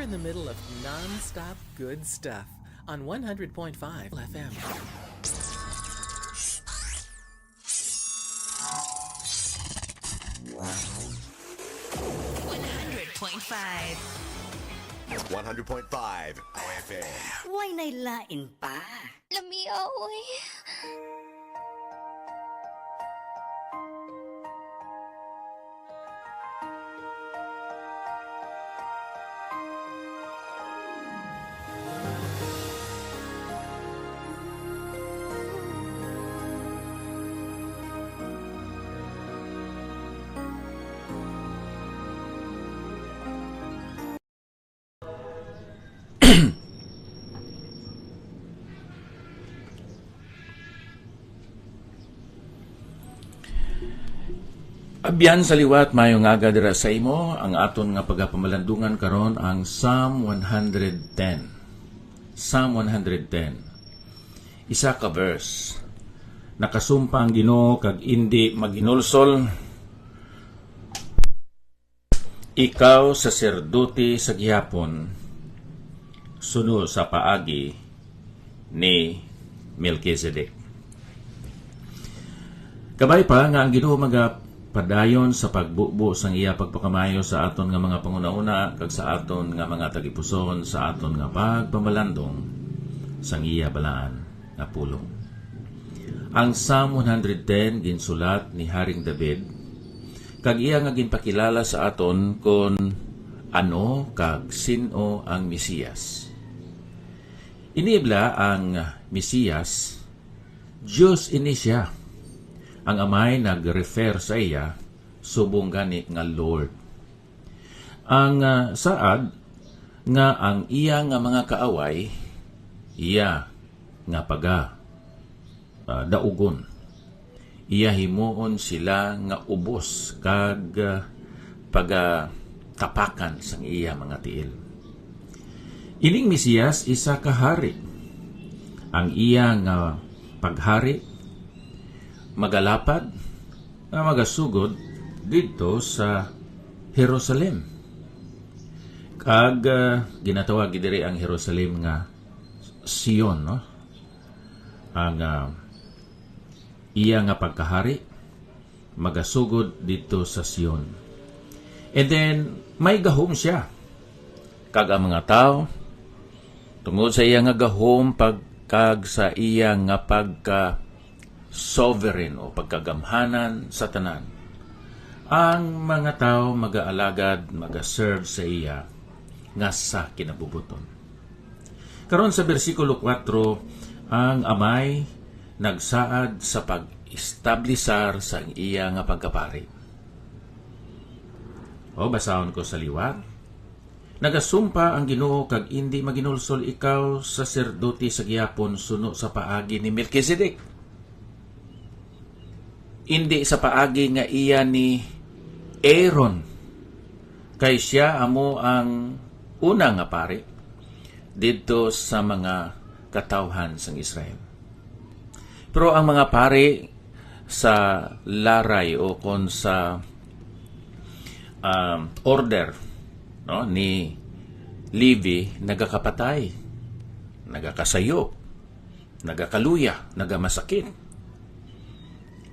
in the middle of non-stop good stuff on 100.5 FM. .5 100.5 FM. Why nailain pa? Lamiya, oy. Abyan sa liwat mayong aga dira sa imo ang aton nga pagapamalandungan karon ang Psalm 110. Psalm 110. Isa ka verse. Nakasumpa ang Ginoo kag indi maginulsol. Ikaw saserdote sa gihapon sunod sa paagi ni Melchizedek. Kabay pa nga ang Ginoo padayon sa pagbubo sang iya pagpakamayo sa aton nga mga pangunauna kag sa aton nga mga tagipuson sa aton nga pagpamalandong sang iya balaan nga pulong. Ang Psalm 110 ginsulat ni Haring David kag iya nga ginpakilala sa aton kon ano kag sino ang Mesiyas. Inibla ang Mesiyas, Diyos ini siya. Ang amay nag-refer sa iya, subong gani nga Lord. Ang saad nga ang iya nga mga kaaway, iya nga daugon. Iya himuon sila nga ubos kag tapakan sang iya mga tiil. Ining Mesiyas isa ka hari. Ang iya nga paghari magalapad nga magasugod dito sa Jerusalem. Kag ginatawag diri ang Jerusalem nga Sion, no? Ang iya nga pagkahari magasugod dito sa Sion. And then may gahom siya. Kag ang mga tao tungod sa iya nga gahom kag sa iya nga sovereign o pagkagamhanan sa tanan. Ang mga tao mag-aalagad, mag-serve sa iya nga sa kinabubuton. Karon sa bersikulo 4, ang amay nagsaad sa pag-establisar sa iya nga pagkapari. O basahon ko sa liwat. Nagasumpa ang Ginoo kag indi maginulsol ikaw saserdote sa gihapon suno sa paagi ni Melchizedek. Hindi sa paagi nga iya ni Aaron. Kay siya amo ang una nga pari dito sa mga katawhan sang Israel. Pero ang mga pari sa laray o kon sa order, no, ni Levi nagakapatay, nagakasayo, nagakaluya, nagamasakit.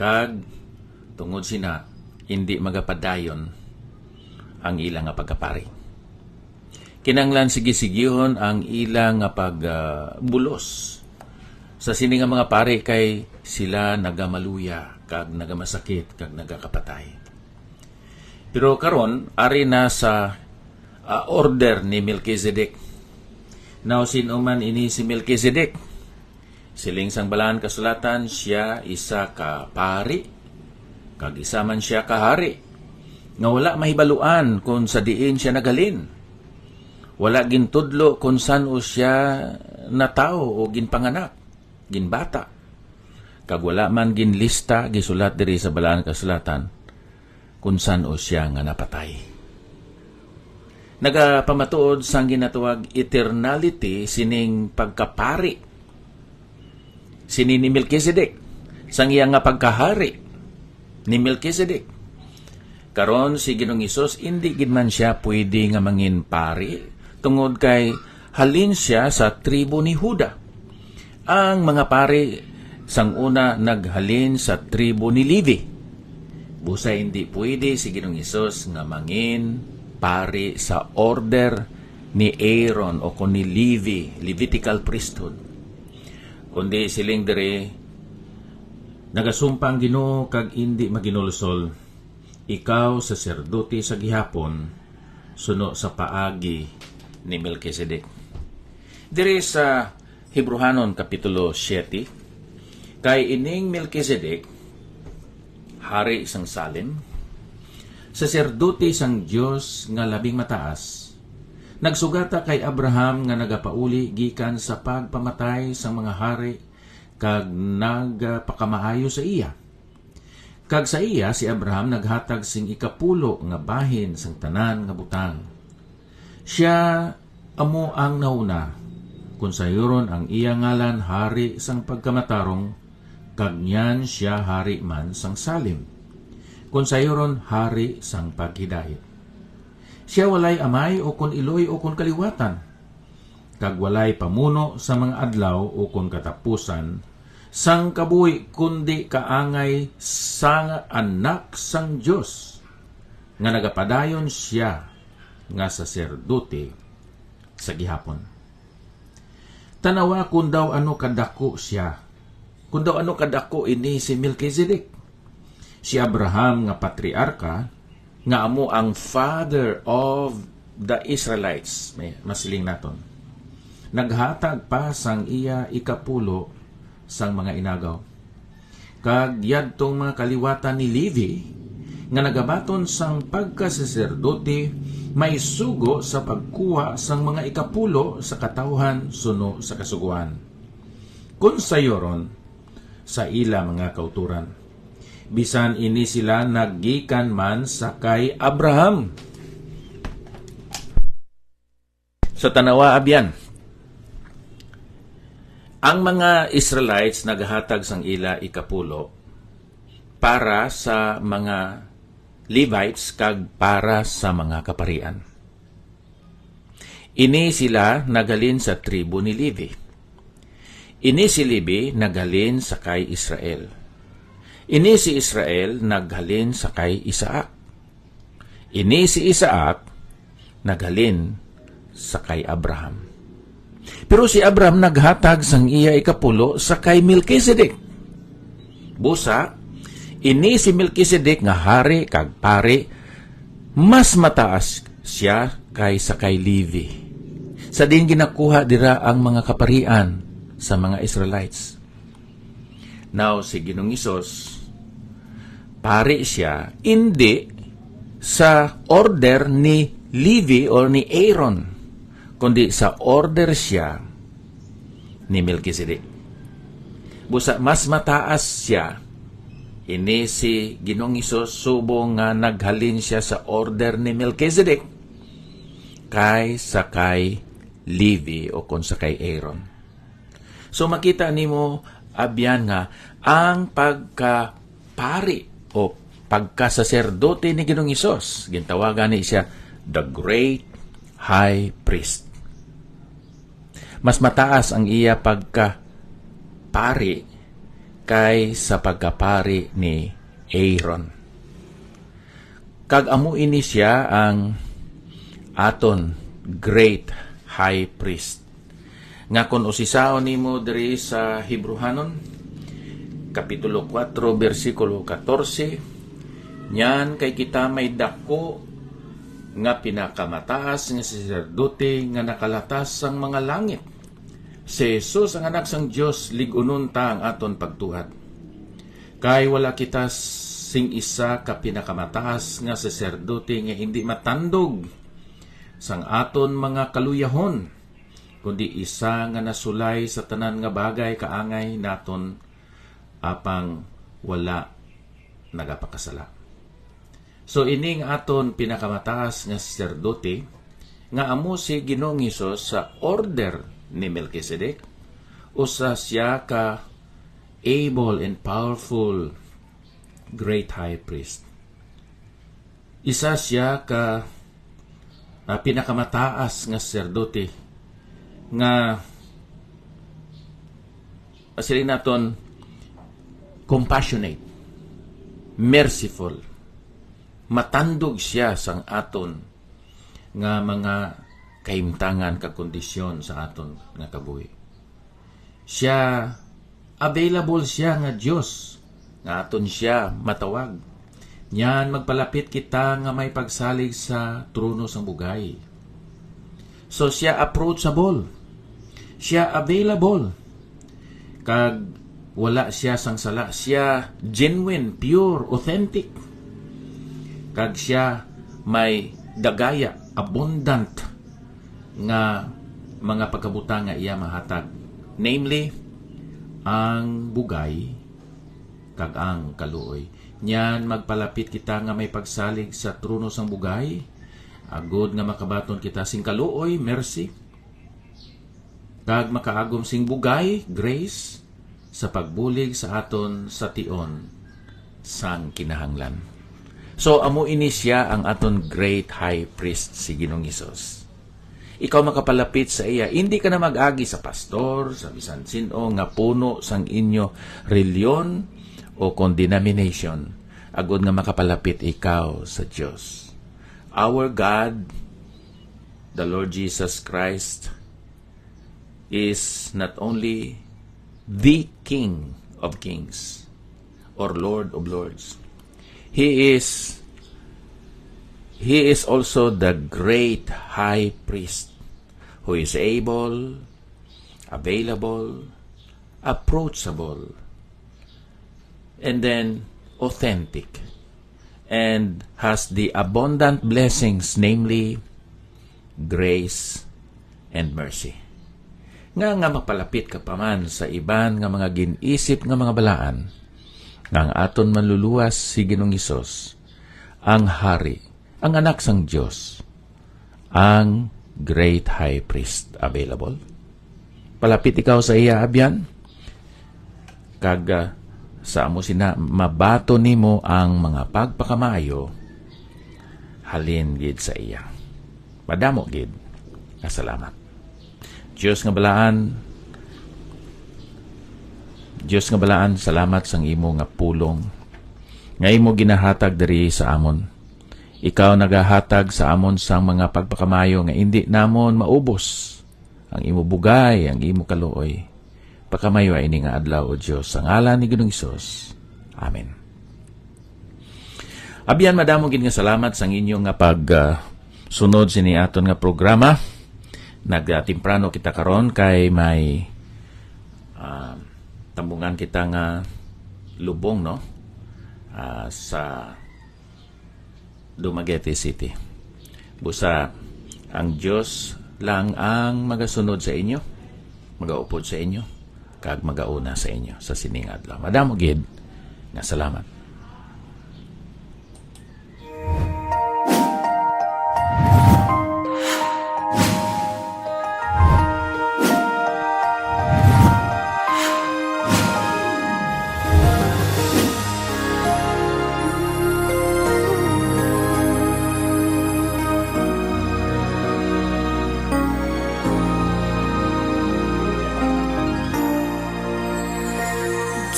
Kag tungod sina hindi magapadayon ang ilang nga pagkapari. Kinanglan sige-sigihon ang ilang nga pagbulos sa sini nga mga pari kay sila nagamaluya kag nagamasakit kag nagakapatay. Pero karon ari na sa order ni Melchizedek. Now sino man ini si Melchizedek? Siling sang balaan kasulatan, siya isa ka pari, kag isa man siya ka hari, nga wala mahibaluan kung sa diin siya nagalin. Wala gintudlo kung saan o siya natao o ginpanganak, ginbata. Kag wala man ginlista, gisulat diri sa balaan kasulatan, kung saan o siya nga napatay. Nagapamatuod sang ginatawag eternality sining pagkapari sini ni Melchizedek sang iya nga pagkahari ni Melchizedek. Karon si Ginoong Hesus hindi gid man siya pwede nga mangin pari tungod kay halin siya sa tribo ni Huda. Ang mga pari sang una naghalin sa tribo ni Levi. Busa hindi pwede si Ginoong Hesus nga mangin pari sa order ni Aaron o kun ni Levi, Levitical priesthood. Kundi siling diri nagasumpa ang Ginoo kag hindi maginulsol, ikaw saserdote sa gihapon suno sa paagi ni Melkisedek. Diri sa Hebrehanon kapitulo 7, kay ining Melkisedek hari sang Salem, saserdote sang Dios nga labing mataas, nagsugata kay Abraham nga nagapauli gikan sa pagpamatay sang mga hari kag nagpakamaayo sa iya. Kag sa iya si Abraham naghatag sing ikapulo nga bahin sang tanan nga butang. Siya amo ang nauna, kung sayuron ang iya ngalan hari sang pagkamatarong, kag niyan siya hari man sang Salim, kung sayuron hari sang paghidait. Siya walay amay o kun iloy o kun kaliwatan, kag walay pamuno sa mga adlaw o kun katapusan sang kabuhi kundi kaangay sang anak sang Dios nga nagapadayon siya nga saserdote sa gihapon. Tanawa kung daw ano kadako siya, kung daw ano kadako ini si Melkisedek. Si Abraham nga patriarka nga amo ang father of the Israelites, may masiling naton, naghatag pa sang iya ikapulo sang mga inagaw. Kag yadtong mga kaliwatan ni Levi nga nagabaton sang pagkasaserdote may sugo sa pagkuha sang mga ikapulo sa katawhan suno sa kasuguan. Kung sayoron sa ila mga kauturan, bisan ini sila naggikan man sa kay Abraham. Sa tanawa abyan, ang mga Israelites naghatag sang ila ikapulo para sa mga Levites kag para sa mga kaparian. Ini sila nagalin sa tribo ni Levi. Ini si Levi nagalin sa kay Israel. Ini si Israel naghalin sa kay Isaac. Ini si Isaac naghalin sa kay Abraham. Pero si Abraham naghatag sang iya ikapulo sa kay Melkisedek. Busa, ini si Melkisedek nga hari kag pari, mas mataas siya kaysa kay Levi. Sa din ginakuha dira ang mga kaparian sa mga Israelites. Now, si Ginoong Hesus, pari siya, hindi sa order ni Levi or ni Aaron, kundi sa order siya ni Melkisedek. Busa, mas mataas siya. Ini si Ginoong Hesus subong nga naghalin siya sa order ni Melkisedek kaysa kay Levi o kung sa kay Aaron. So makita nimo abyan nga ang pagkapari o pagkasaserdote ni Ginoong Hesus, gintawagan ni siya the Great High Priest. Mas mataas ang iya pagkapari kay sa pagkapari ni Aaron. Kag amo ini siya ang aton Great High Priest. Nga kung usisaon nimo diri sa Hebrehanon kapitulo 4 bersikulo 14, nyan kay kita may dako nga pinakamataas nga saserdote nga nakalatas sang mga langit. Si Jesus ang anak sang Dios, ligunon ta ang aton pagtuhat. Kay wala kita sing isa ka pinakamataas nga saserdote nga hindi matandog sang aton mga kaluyahon, kundi isa nga nasulay sa tanan nga bagay kaangay naton apang wala nagapakasala. So ining aton pinakamataas nga saserdote nga amo si Ginoong Hesus sa order ni Melkisedek, usa siya ka able and powerful Great High Priest. Isa siya ka pinakamataas nga sacerdote nga sila naton compassionate, merciful, matandog siya sang aton nga mga kaimtangan kagkondisyon sa aton nga kabuhi. Siya available siya nga Dios nga aton siya matawag. Nyan magpalapit kita nga may pagsalig sa trono sang bugay. So siya approachable. Siya available. Kag wala siya sang sala. Siya genuine, pure, authentic. Kag siya may dagaya, abundant nga mga pagkabutang nga iya mahatag. Namely, ang bugay kag ang kaluoy. Nyan magpalapit kita nga may pagsalig sa trono sang bugay, agod nga makabaton kita sing kaluoy, mercy, kag makaagom sing bugay, grace, sa pagbulig sa aton sa tion sang kinahanglan. So amo ini siya ang aton great high priest si Ginoong Hesus. Ikaw makapalapit sa iya, hindi ka na mag-agi sa pastor, sa bisan sino nga puno sang inyo reliyon o kung denomination, agod nga makapalapit ikaw sa Diyos. Our God, the Lord Jesus Christ, is not only the King of Kings or Lord of Lords. He is also the great high priest who is able, available, approachable, and then authentic, and has the abundant blessings, namely grace and mercy. Nga mapalapit ka pa man sa iban nga mga ginisip nga mga balaan, nga ang aton manluluwas si Ginoong Hesus, ang Hari, ang anak sang Diyos, ang great high priest available. Palapit ikaw sa iya, abyan, kag sa amo sina mabato nimo ang mga pagpakamayo, halin gid sa iya. Madamo gid nga salamat. Diyos nga balaan, salamat sang imo nga pulong nga imo ginahatag diri sa amon. Ikaw nagahatag sa amon sang mga pagpakamayo nga hindi namon maubos ang imo bugay, ang imo kaluoy. Pakamayo ay ini nga adlaw o Diyos. Sa ngalan ni Ginoong Hesus. Amen. Abyan, madamo gid nga salamat sa inyong nga sunod sini aton nga programa. Nagtimprano kita karon kay may tambungan kita nga lubong, no? Sa Dumaguete City. Busa ang Diyos lang ang magasunod sa inyo, magaupod sa inyo, kag magauna sa inyo sa sining adlaw. Madamo gid nga salamat.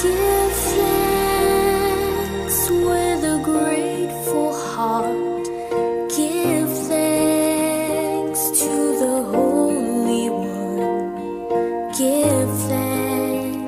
Give thanks with a grateful heart.